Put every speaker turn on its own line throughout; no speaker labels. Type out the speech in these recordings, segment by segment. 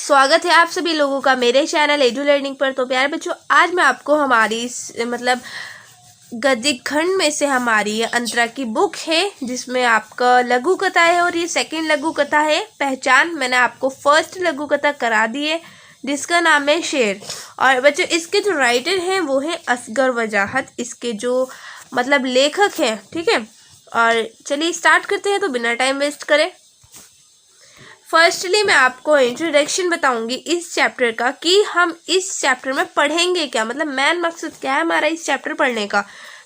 स्वागत है आप सभी लोगों का मेरे चैनल एडू लर्निंग पर। तो प्यारे बच्चों, आज मैं आपको हमारी गद्य खंड में से हमारी अंतरा की बुक है जिसमें आपका लघु कथा है और ये सेकंड लघु कथा है पहचान। मैंने आपको फर्स्ट लघु कथा करा दी है जिसका नाम है शेर। और बच्चों, इसके जो राइटर हैं वो है असगर वजाहत, इसके जो लेखक हैं। ठीक है, और चलिए स्टार्ट करते हैं तो बिना टाइम वेस्ट करें। फर्स्टली मैं आपको इंट्रोडक्शन बताऊंगी इस चैप्टर का कि हम इस चैप्टर में पढ़ेंगे क्या, मेन मकसद क्या है हमारा इस चैप्टर पढ़ने का।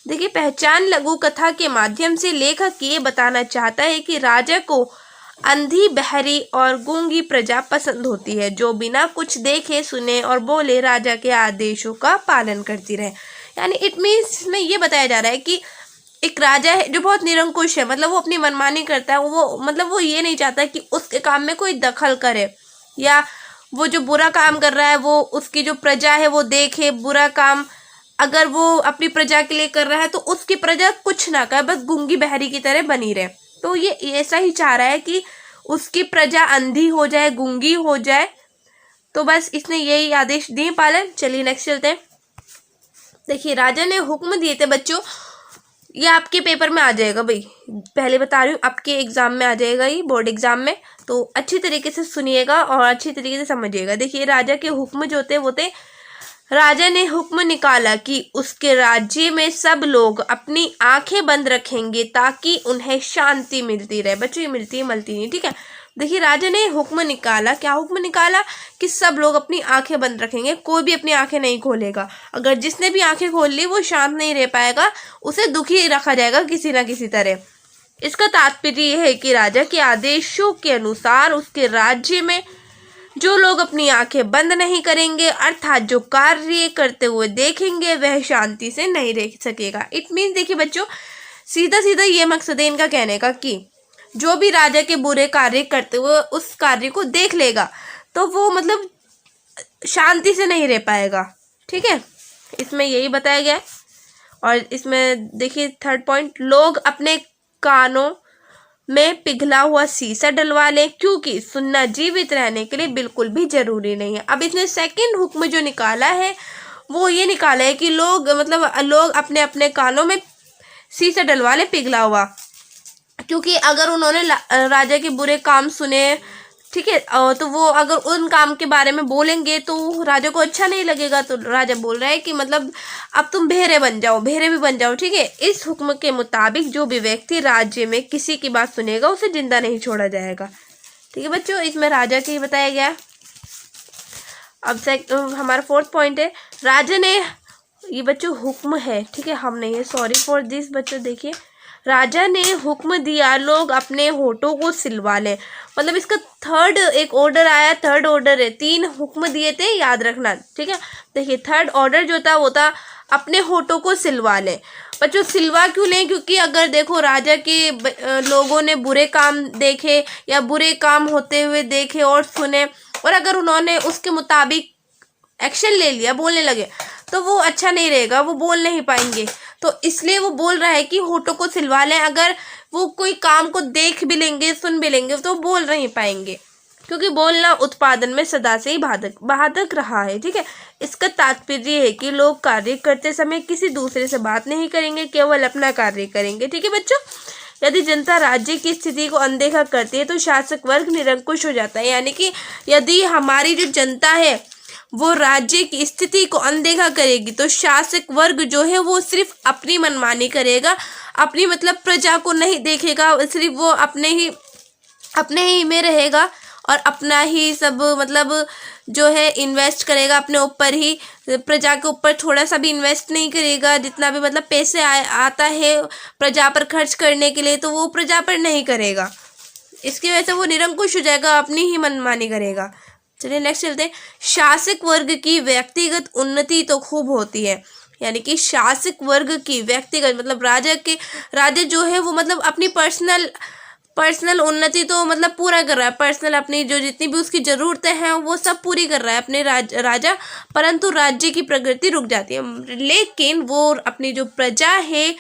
देखिए, पहचान लघु कथा के माध्यम से लेखक ये बताना चाहता है कि राजा को अंधी, बहरी और गूंगी प्रजा पसंद होती है जो बिना कुछ देखे, सुने और बोले राजा के आदेशों का पालन करती रहे। यानी इट मीन्स इसमें ये बताया जा रहा है कि एक राजा है जो बहुत निरंकुश है, वो अपनी मनमानी करता है। वो ये नहीं चाहता कि उसके काम में कोई दखल करे, या वो जो बुरा काम कर रहा है वो उसकी जो प्रजा है वो देखे। बुरा काम अगर वो अपनी प्रजा के लिए कर रहा है तो उसकी प्रजा कुछ ना करे, बस गूंगी बहरी की तरह बनी रहे। तो ये ऐसा ही चाह रहा है कि उसकी प्रजा अंधी हो जाए, गूंगी हो जाए। तो बस इसने यही आदेश दिए पालन। चलिए नेक्स्ट चलते हैं। देखिए, राजा ने हुक्म दिए थे बच्चों, ये आपके पेपर में आ जाएगा भाई, पहले बता रही हूँ, आपके एग्जाम में आ जाएगा ये बोर्ड एग्जाम में। तो अच्छी तरीके से सुनिएगा और अच्छी तरीके से समझिएगा। देखिए, राजा के हुक्म जो थे राजा ने हुक्म निकाला कि उसके राज्य में सब लोग अपनी आंखें बंद रखेंगे ताकि उन्हें शांति मिलती रहे। बच्चों, ये मिलती है मिलती नहीं, ठीक है। देखिए, राजा ने हुक्म निकाला, क्या हुक्म निकाला कि सब लोग अपनी आंखें बंद रखेंगे, कोई भी अपनी आंखें नहीं खोलेगा। अगर जिसने भी आंखें खोल ली वो शांत नहीं रह पाएगा, उसे दुखी रखा जाएगा किसी ना किसी तरह। इसका तात्पर्य यह है कि राजा के आदेशों के अनुसार उसके राज्य में जो लोग अपनी आंखें बंद नहीं करेंगे, अर्थात जो कार्य करते हुए देखेंगे, वह शांति से नहीं रह सकेगा। इट मीन्स देखिए बच्चों, सीधा सीधा ये मकसद है इनका कहने का कि जो भी राजा के बुरे कार्य करते हुए उस कार्य को देख लेगा तो वो शांति से नहीं रह पाएगा। ठीक है, इसमें यही बताया गया है। और इसमें देखिए थर्ड पॉइंट, लोग अपने कानों में पिघला हुआ शीशा डलवा लें क्योंकि सुनना जीवित रहने के लिए बिल्कुल भी जरूरी नहीं है। अब इसने सेकंड हुक्म जो निकाला है वो ये निकाला है कि लोग लोग अपने अपने कानों में शीशा डलवा लें पिघला हुआ, क्योंकि अगर उन्होंने राजा के बुरे काम सुने, ठीक है, तो वो अगर उन काम के बारे में बोलेंगे तो राजा को अच्छा नहीं लगेगा। तो राजा बोल रहा है कि अब तुम बहरे भी बन जाओ। ठीक है, इस हुक्म के मुताबिक जो भी व्यक्ति राज्य में किसी की बात सुनेगा उसे जिंदा नहीं छोड़ा जाएगा। ठीक है बच्चों, इसमें राजा के ही बताया गया। अब हमारा फोर्थ पॉइंट है, राजा ने, ये बच्चों हुक्म है, ठीक है, हम नहीं है, सॉरी फॉर दिस बच्चों। देखिए, राजा ने हुक्म दिया लोग अपने होठों को सिलवा लें। इसका थर्ड एक ऑर्डर आया, थर्ड ऑर्डर है, 3 हुक्म दिए थे, याद रखना। ठीक है, देखिए थर्ड ऑर्डर जो था वो था अपने होठों को सिलवा लें। बच्चों, सिलवा क्यों लें? क्योंकि अगर देखो राजा के लोगों ने बुरे काम देखे या बुरे काम होते हुए देखे और सुने, और अगर उन्होंने उसके मुताबिक एक्शन ले लिया, बोलने लगे, तो वो अच्छा नहीं रहेगा, वो बोल नहीं पाएंगे। तो इसलिए वो बोल रहा है कि होठों को सिलवा लें। अगर वो कोई काम को देख भी लेंगे, सुन भी लेंगे, तो बोल नहीं पाएंगे, क्योंकि बोलना उत्पादन में सदा से ही बाधक रहा है। ठीक है, इसका तात्पर्य है कि लोग कार्य करते समय किसी दूसरे से बात नहीं करेंगे, केवल अपना कार्य करेंगे। ठीक है बच्चों, यदि जनता राज्य की स्थिति को अनदेखा करती है तो शासक वर्ग निरंकुश हो जाता है। यानी कि यदि हमारी जो जनता है वो राज्य की स्थिति को अनदेखा करेगी तो शासक वर्ग जो है वो सिर्फ अपनी मनमानी करेगा, अपनी प्रजा को नहीं देखेगा, सिर्फ वो अपने ही में रहेगा और अपना ही सब जो है इन्वेस्ट करेगा अपने ऊपर ही, प्रजा के ऊपर थोड़ा सा भी इन्वेस्ट नहीं करेगा। जितना भी पैसे आता है प्रजा पर खर्च करने के लिए, तो वो प्रजा पर नहीं करेगा। इसकी वजह से वो निरंकुश हो जाएगा, अपनी ही मनमानी करेगा। चलिए नेक्स्ट चलते हैं। शासक वर्ग की व्यक्तिगत उन्नति तो खूब होती है, यानी कि शासक वर्ग की व्यक्तिगत राजा जो है वो अपनी पर्सनल उन्नति तो पूरा कर रहा है, पर्सनल अपनी जो जितनी भी उसकी ज़रूरतें हैं वो सब पूरी कर रहा है अपने राजा, परंतु राज्य की प्रगति रुक जाती है। लेकिन वो अपनी जो प्रजा है,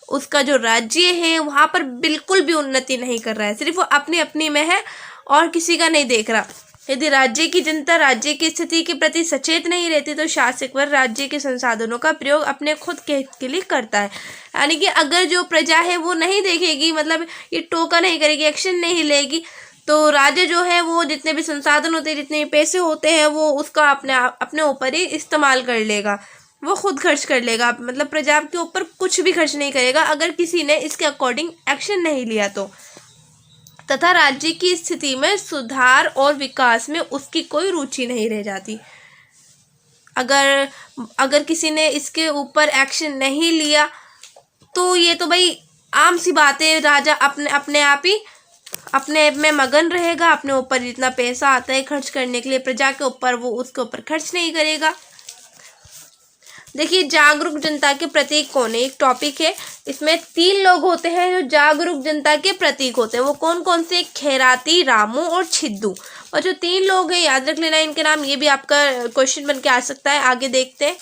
उसका जो राज्य है, वहाँ पर बिल्कुल भी उन्नति नहीं कर रहा है, सिर्फ वो अपनी में है और किसी का नहीं देख रहा। यदि राज्य की जनता राज्य की स्थिति के प्रति सचेत नहीं रहती तो शासक वर्ग राज्य के संसाधनों का प्रयोग अपने खुद के हित के लिए करता है। यानी कि अगर जो प्रजा है वो नहीं देखेगी, मतलब ये टोका नहीं करेगी, एक्शन नहीं लेगी, तो राजा जो है वो जितने भी संसाधन होते हैं, जितने भी पैसे होते हैं, वो उसका अपने ऊपर ही इस्तेमाल कर लेगा, वो खुद खर्च कर लेगा। मतलब प्रजा के ऊपर कुछ भी खर्च नहीं करेगा अगर किसी ने इसके अकॉर्डिंग एक्शन नहीं लिया तो। तथा राज्य की स्थिति में सुधार और विकास में उसकी कोई रुचि नहीं रह जाती। अगर किसी ने इसके ऊपर एक्शन नहीं लिया तो ये तो भाई आम सी बात है, राजा अपने आप ही अपने में मगन रहेगा, अपने ऊपर जितना पैसा आता है खर्च करने के लिए प्रजा के ऊपर, वो उसके ऊपर खर्च नहीं करेगा। देखिए, जागरूक जनता के प्रतीक कौन है, एक टॉपिक है। इसमें 3 लोग होते हैं जो जागरूक जनता के प्रतीक होते हैं। वो कौन कौन से? खैराती, रामू और छिद्दू। और जो 3 लोग हैं याद रख लेना इनके नाम, ये भी आपका क्वेश्चन बन के आ सकता है। आगे देखते हैं।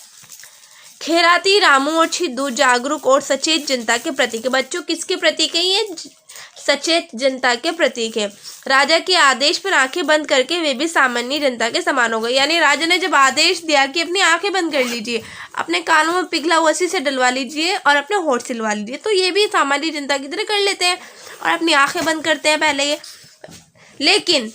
खैराती, रामू और छिद्दू जागरूक और सचेत जनता के प्रतीक है। बच्चों किसके प्रतीक है ये? सचेत जनता के प्रतीक है। राजा के आदेश पर आंखें बंद करके वे भी सामान्य जनता के समान हो गए। यानी राजा ने जब आदेश दिया कि अपनी आंखें बंद कर लीजिए, अपने कानों में पिघला हुआ से डलवा लीजिए और अपने होठ सिलवा लीजिए, तो ये भी सामान्य जनता की तरह कर लेते हैं और अपनी आंखें बंद करते हैं पहले ये। लेकिन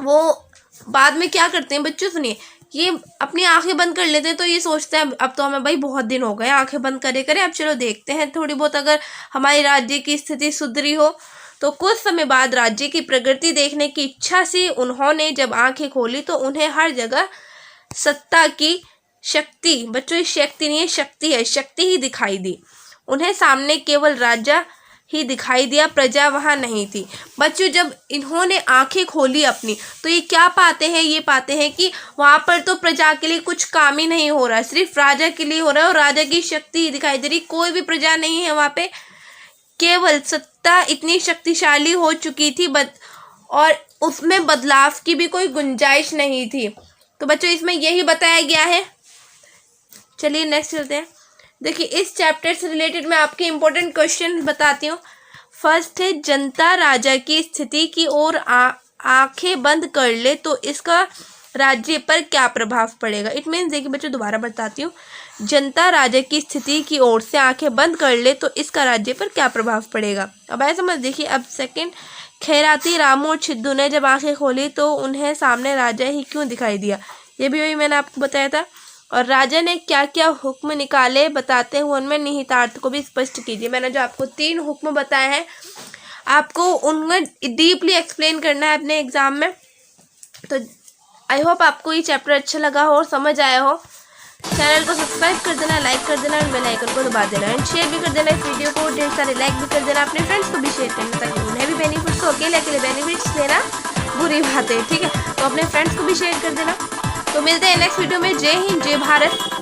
वो बाद में क्या करते हैं बच्चों, सुनिए, ये अपनी आंखें बंद कर लेते हैं तो ये सोचते हैं अब तो हमें भाई बहुत दिन हो गए आंखें बंद करे अब चलो देखते हैं थोड़ी बहुत अगर हमारी राज्य की स्थिति सुधरी हो। तो कुछ समय बाद राज्य की प्रगति देखने की इच्छा से उन्होंने जब आंखें खोली तो उन्हें हर जगह सत्ता की शक्ति, बच्चों ये शक्ति नहीं है, शक्ति है, शक्ति ही दिखाई दी। उन्हें सामने केवल राजा ही दिखाई दिया, प्रजा वहां नहीं थी। बच्चों जब इन्होंने आंखें खोली अपनी तो ये क्या पाते हैं? ये पाते हैं कि वहां पर तो प्रजा के लिए कुछ काम ही नहीं हो रहा, सिर्फ राजा के लिए हो रहा है और राजा की शक्ति ही दिखाई दे रही, कोई भी प्रजा नहीं है वहां पे। केवल सत्ता इतनी शक्तिशाली हो चुकी थी और उसमें बदलाव की भी कोई गुंजाइश नहीं थी। तो बच्चों इसमें यही बताया गया है। चलिए नेक्स्ट चलते हैं। देखिए, इस चैप्टर से रिलेटेड मैं आपके इम्पोर्टेंट क्वेश्चन बताती हूँ। फर्स्ट है, जनता राजा की स्थिति की ओर आंखें बंद कर ले तो इसका राज्य पर क्या प्रभाव पड़ेगा। इट मीन्स, देखिए बच्चों दोबारा बताती हूँ, जनता राजा की स्थिति की ओर से आंखें बंद कर ले तो इसका राज्य पर क्या प्रभाव पड़ेगा। अब ऐसा समझ, देखिए अब सेकंड, खैराती, रामू और छिद्दू ने जब आंखें खोली तो उन्हें सामने राजा ही क्यों दिखाई दिया, ये भी वही मैंने आपको बताया था। और राजा ने क्या क्या हुक्म निकाले बताते हुए उनमें निहितार्थ को भी स्पष्ट कीजिए। मैंने जो आपको 3 हुक्म बताए हैं आपको उनमें डीपली एक्सप्लेन करना है अपने एग्जाम में। तो आई होप आपको ये चैप्टर अच्छा लगा हो और समझ आया हो। चैनल को सब्सक्राइब कर देना, लाइक कर देना और बेल आइकन को दबा देना एंड शेयर भी कर देना इस वीडियो को, ढेर सारे लाइक भी कर देना, अपने फ्रेंड्स को भी शेयर करना ताकि उन्हें भी बेनिफिट्स हो। अकेले बेनिफिट्स लेना बुरी बात है, ठीक है, तो अपने फ्रेंड्स को भी शेयर कर देना। तो मिलते हैं नेक्स्ट वीडियो में। जय हिंद, जय भारत।